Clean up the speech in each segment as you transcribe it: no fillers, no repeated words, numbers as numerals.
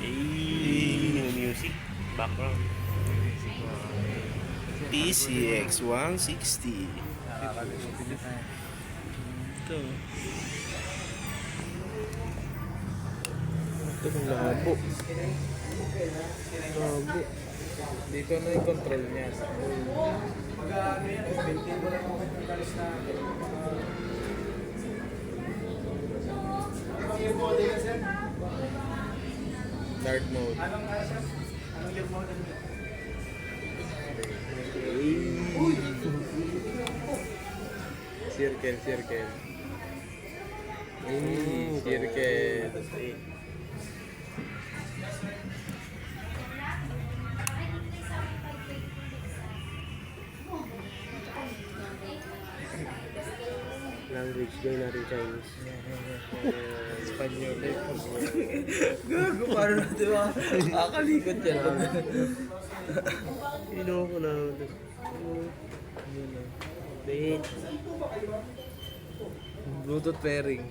Music. Background. PCX 160. Ito. Ito ang labo. Labo. Dito na yung control niya. Dark mode. Circle, circle. Circle. Language day natin Chinese. Espanyol eh. Gago, paano natin makakalikot yan? Ino ko na. Wait. Bluetooth pairing.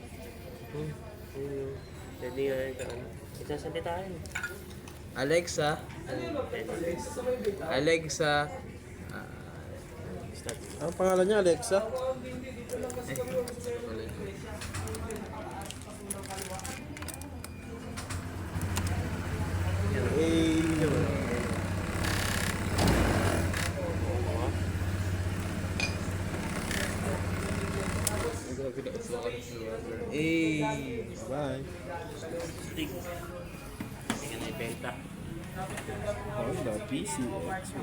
Pwede nga yung kaano. Isasabi tayo. Alexa. Alexa. Start. Ang pangalan niya, Alexa? Bye. Stick. Hindi na ibenta. Honda PCX 160.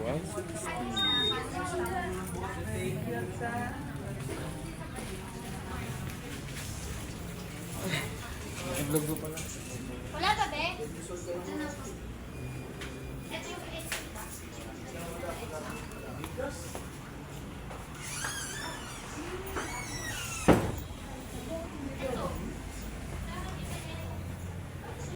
Vlog mo pala. Wala ka, be?